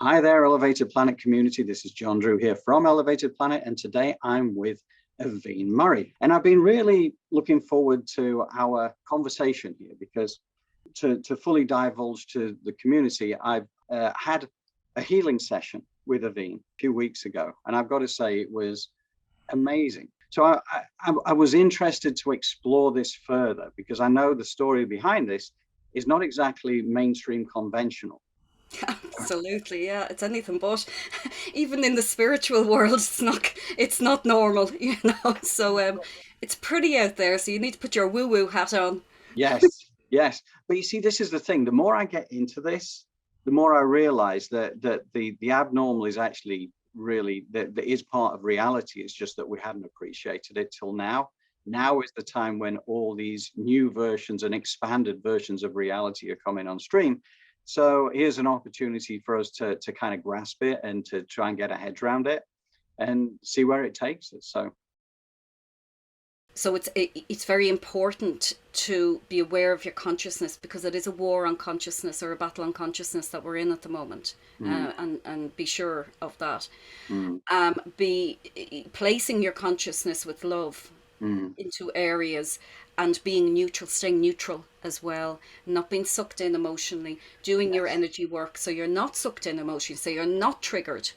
Hi there, Elevated Planet community. This is John Drew here from Elevated Planet, and today I'm with Aiobhinn Murray. And I've been really looking forward to our conversation here because to fully divulge to the community, I've had a healing session with Aiobhinn a few weeks ago, and I've got to say it was amazing. So I was interested to explore this further because I know the story behind this is not exactly mainstream conventional. Absolutely, yeah. It's anything but. Even in the spiritual world, it's not normal, you know. So it's pretty out there. So you need to put your woo woo hat on. Yes, yes. But you see, this is the thing. The more I get into this, the more I realize that the abnormal is actually really that is part of reality. It's just that we hadn't appreciated it till now. Now is the time when all these new versions and expanded versions of reality are coming on stream. So here's an opportunity for us to kind of grasp it and to try and get our heads around it and see where it takes us. So it's very important to be aware of your consciousness because it is a war on consciousness or a battle on consciousness that we're in at the moment, and be sure of that. Mm, Be placing your consciousness with love mm, into areas and being neutral, staying neutral as well, not being sucked in emotionally, doing your yes, energy work so you're not sucked in emotionally, so you're not triggered.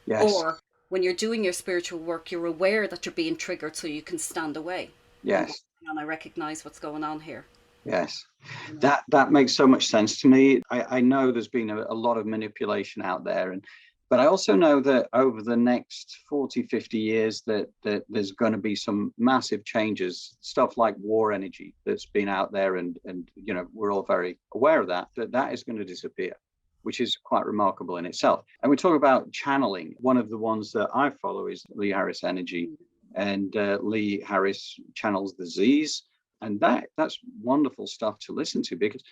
yes, Or when you're doing your spiritual work, you're aware that you're being triggered so you can stand away. yes, And I recognize what's going on here, yes. you know. That makes so much sense to me. I know there's been a lot of manipulation out there, but I also know that over the next 40, 50 years that there's going to be some massive changes, stuff like war energy that's been out there, and we're all very aware of that is going to disappear, which is quite remarkable in itself. And we talk about channeling. One of the ones that I follow is Lee Harris Energy, and Lee Harris channels the Z's, and that's wonderful stuff to listen to because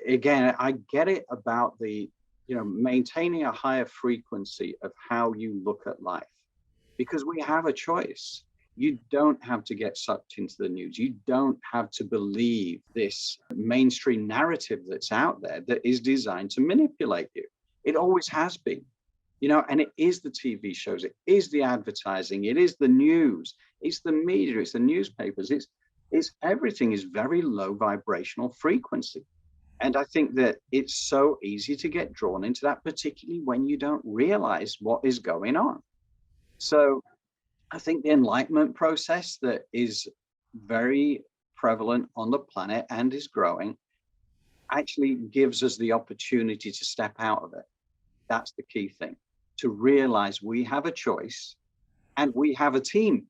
again, I get it about the maintaining a higher frequency of how you look at life because we have a choice. You don't have to get sucked into the news. You don't have to believe this mainstream narrative that's out there that is designed to manipulate you. It always has been, and it is the TV shows, it is the advertising, it is the news, it's the media, it's the newspapers, it's everything is very low vibrational frequency. And I think that it's so easy to get drawn into that, particularly when you don't realize what is going on. So I think the enlightenment process that is very prevalent on the planet and is growing actually gives us the opportunity to step out of it. That's the key thing, to realize we have a choice and we have a team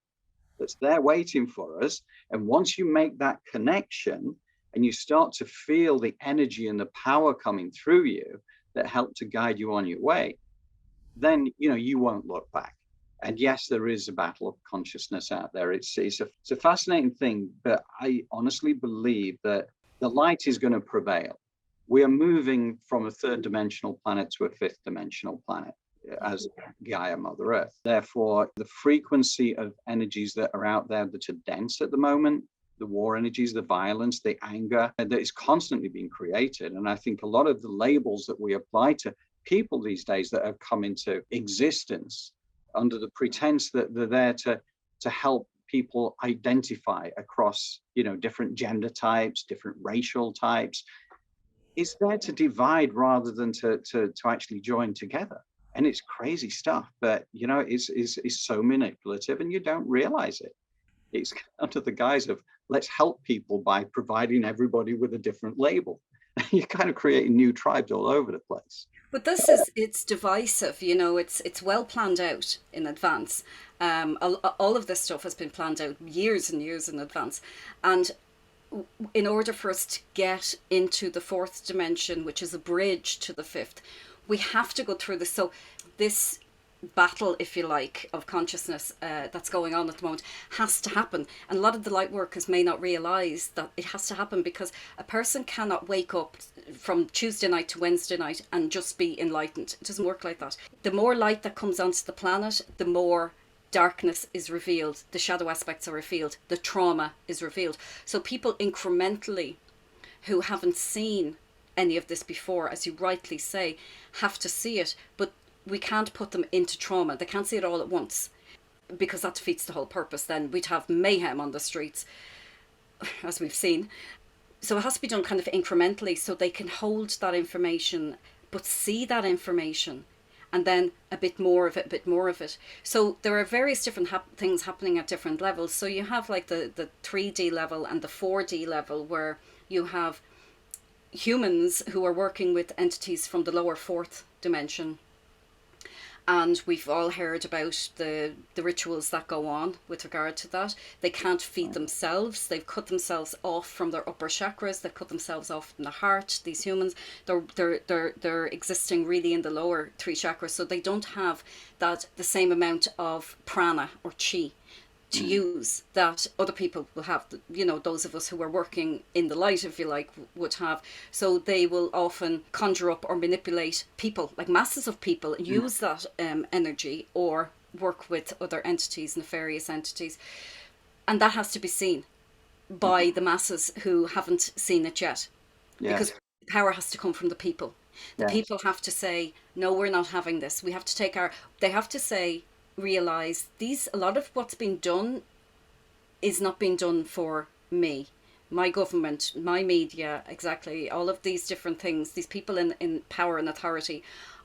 that's there waiting for us. And once you make that connection and you start to feel the energy and the power coming through you that help to guide you on your way, then you won't look back. And yes, there is a battle of consciousness out there. It's a fascinating thing, but I honestly believe that the light is going to prevail. We are moving from a third dimensional planet to a fifth dimensional planet as Gaia, Mother Earth. Therefore, the frequency of energies that are out there that are dense at the moment, the war energies, the violence, the anger that is constantly being created. And I think a lot of the labels that we apply to people these days that have come into existence under the pretense that they're there to help people identify across, different gender types, different racial types, is there to divide rather than to actually join together. And it's crazy stuff, but it's so manipulative and you don't realize it. It's under the guise of let's help people by providing everybody with a different label. You're kind of creating new tribes all over the place. But it's divisive, it's well planned out in advance. All of this stuff has been planned out years and years in advance. And in order for us to get into the fourth dimension, which is a bridge to the fifth, we have to go through this. So this battle, if you like, of consciousness that's going on at the moment has to happen. And a lot of the light workers may not realize that it has to happen because a person cannot wake up from Tuesday night to Wednesday night and just be enlightened. It doesn't work like that. The more light that comes onto the planet, the more darkness is revealed, the shadow aspects are revealed, the trauma is revealed. So people incrementally who haven't seen any of this before, as you rightly say, have to see it, but we can't put them into trauma. They can't see it all at once, because that defeats the whole purpose. Then we'd have mayhem on the streets, as we've seen. So it has to be done kind of incrementally, so they can hold that information, but see that information, and then a bit more of it, a bit more of it. So there are various different things happening at different levels. So you have like the 3D level and the 4D level, where you have humans who are working with entities from the lower fourth dimension. And we've all heard about the rituals that go on with regard to that. They can't feed themselves. They've cut themselves off from their upper chakras. They've cut themselves off from the heart. These humans, they're existing really in the lower three chakras, so they don't have the same amount of prana or chi to use that other people will have. Those of us who are working in the light, if you like, would have. So they will often conjure up or manipulate people, like masses of people, and use that energy, or work with other entities, nefarious entities. And that has to be seen by the masses who haven't seen it yet. Yes. Because power has to come from the people. The people have to say, no, we're not having this. We have to take they have to say, realize a lot of what's being done is not being done for me, my government, my media, exactly. All of these different things, these people in power and authority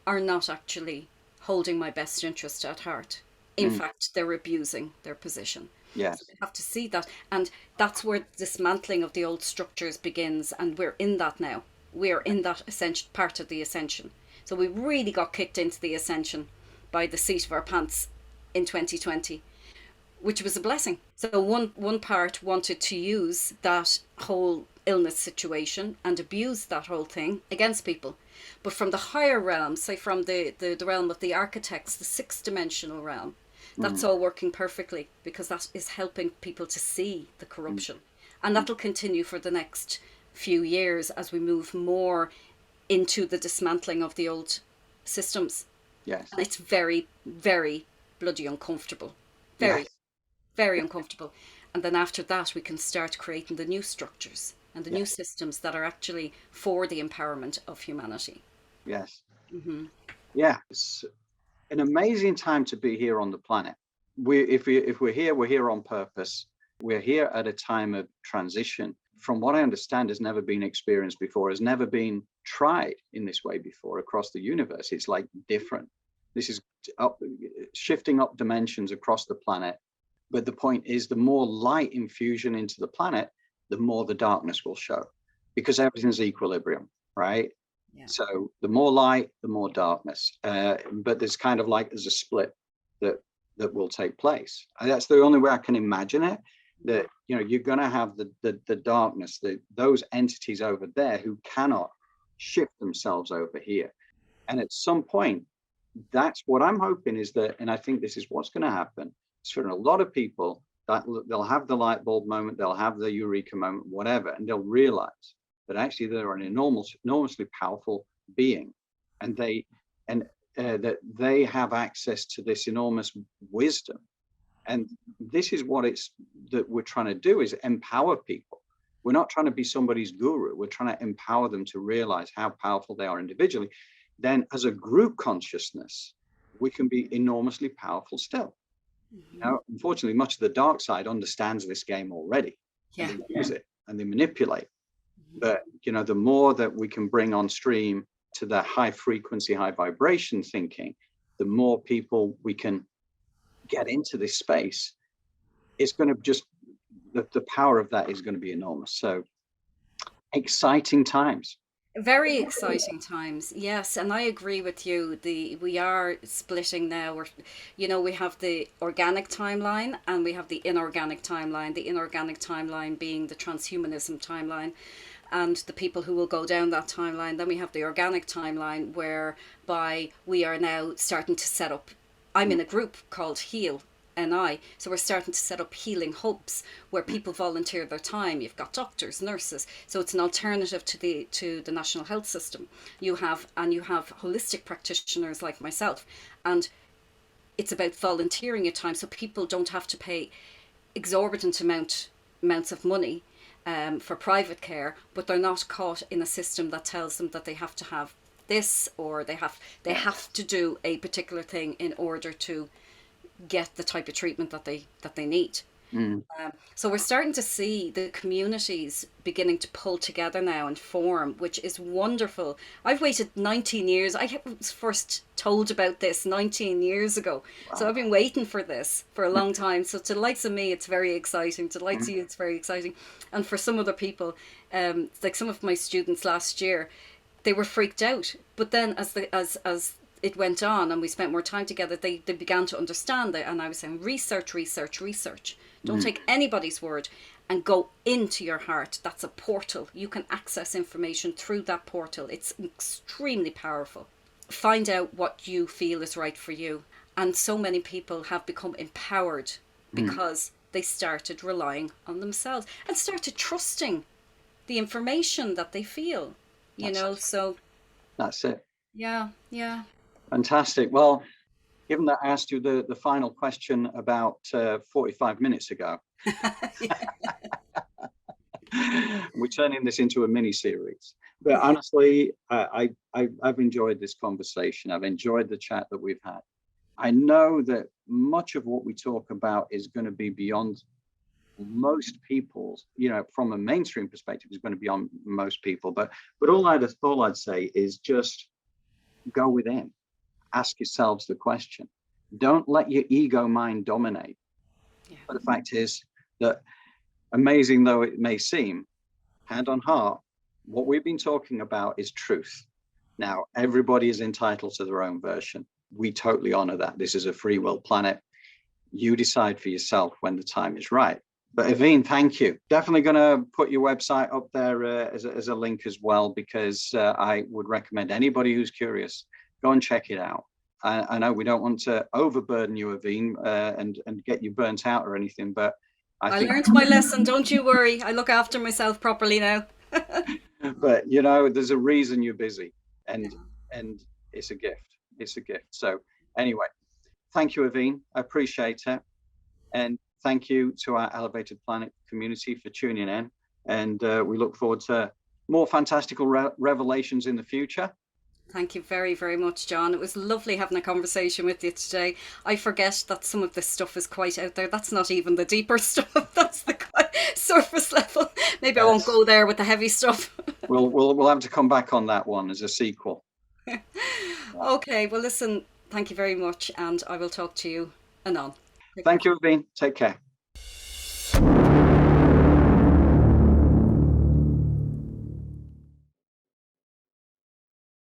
are not actually holding my best interest at heart. In fact, they're abusing their position. Yes. So they have to see that. And that's where dismantling of the old structures begins. And we're in that now. We're in that part of the ascension. So we really got kicked into the ascension by the seat of our pants in 2020, which was a blessing. So one part wanted to use that whole illness situation and abuse that whole thing against people. But from the higher realms, say from the realm of the architects, the sixth dimensional realm, that's all working perfectly, because that is helping people to see the corruption. And that'll continue for the next few years as we move more into the dismantling of the old systems. Yes. And it's very, very bloody uncomfortable. Very, very uncomfortable. And then after that, we can start creating the new structures and the new systems that are actually for the empowerment of humanity. Yes. Yeah, it's an amazing time to be here on the planet. If we're here, we're here on purpose. We're here at a time of transition. From what I understand, has never been experienced before, has never been tried in this way before across the universe. It's like different. This is shifting up dimensions across the planet. But the point is, the more light infusion into the planet, the more the darkness will show, because everything's equilibrium, right? Yeah. So the more light, the more darkness. But there's there's a split that will take place. And that's the only way I can imagine it. That you're going to have the darkness, those entities over there who cannot shift themselves over here. And at some point, that's what I'm hoping is that, and I think this is what's going to happen, is for a lot of people that they'll have the light bulb moment, they'll have the eureka moment, whatever, and they'll realize that actually they're an enormously powerful being, and that they have access to this enormous wisdom. And this is what that we're trying to do, is empower people. We're not trying to be somebody's guru. We're trying to empower them to realize how powerful they are individually. Then as a group consciousness, we can be enormously powerful still. Now, unfortunately, much of the dark side understands this game already. Yeah. And they use it and they manipulate. But, the more that we can bring on stream to the high frequency, high vibration thinking, the more people we can get into this space. It's going to just, the power of that is going to be enormous. So exciting times. Very exciting times, yes, and I agree with you. We are splitting now. We have the organic timeline and we have the inorganic timeline. The inorganic timeline being the transhumanism timeline, and the people who will go down that timeline. Then we have the organic timeline, whereby we are now starting to set up. I'm in a group called Heal. So we're starting to set up healing hubs where people volunteer their time. You've got doctors, nurses, so it's an alternative to the national health system. You have holistic practitioners like myself, and it's about volunteering your time, so people don't have to pay exorbitant amounts of money for private care, but they're not caught in a system that tells them that they have to have this, or they have to do a particular thing in order to get the type of treatment that they need. Mm. So we're starting to see the communities beginning to pull together now and form, which is wonderful. I've waited 19 years. I was first told about this 19 years ago. Wow. So I've been waiting for this for a long time. So to the likes of me, it's very exciting. To the likes of you, it's very exciting. And for some other people, like some of my students last year, they were freaked out. But then as it went on and we spent more time together, they began to understand it. And I was saying, research, research, research. Don't take anybody's word, and go into your heart. That's a portal. You can access information through that portal. It's extremely powerful. Find out what you feel is right for you. And so many people have become empowered because they started relying on themselves and started trusting the information that they feel, so. That's it. Yeah. Fantastic. Well, given that I asked you the final question about 45 minutes ago, we're turning this into a mini series. But honestly, I've enjoyed this conversation. I've enjoyed the chat that we've had. I know that much of what we talk about is going to be beyond most people's, from a mainstream perspective, is going to be on most people. But all I'd say is just go within. Ask yourselves the question. Don't let your ego mind dominate. Yeah. But the fact is that, amazing though it may seem, hand on heart, what we've been talking about is truth. Now, everybody is entitled to their own version. We totally honor that. This is a free will planet. You decide for yourself when the time is right. But Aoibhinn, thank you. Definitely going to put your website up there as a link as well, because I would recommend anybody who's curious, go and check it out. I know we don't want to overburden you, Aoibhinn, and get you burnt out or anything, but I think learned my lesson. Don't you worry. I look after myself properly now. But there's a reason you're busy, and it's a gift. It's a gift. So anyway, thank you, Aoibhinn. I appreciate it, and thank you to our Elevated Planet community for tuning in. And we look forward to more fantastical revelations in the future. Thank you very, very much, John. It was lovely having a conversation with you today. I forget that some of this stuff is quite out there. That's not even the deeper stuff. That's the surface level. Maybe yes. I won't go there with the heavy stuff. We'll have to come back on that one as a sequel. Okay. Well, listen, thank you very much. And I will talk to you anon. Thank you, Aoibhinn. Take care.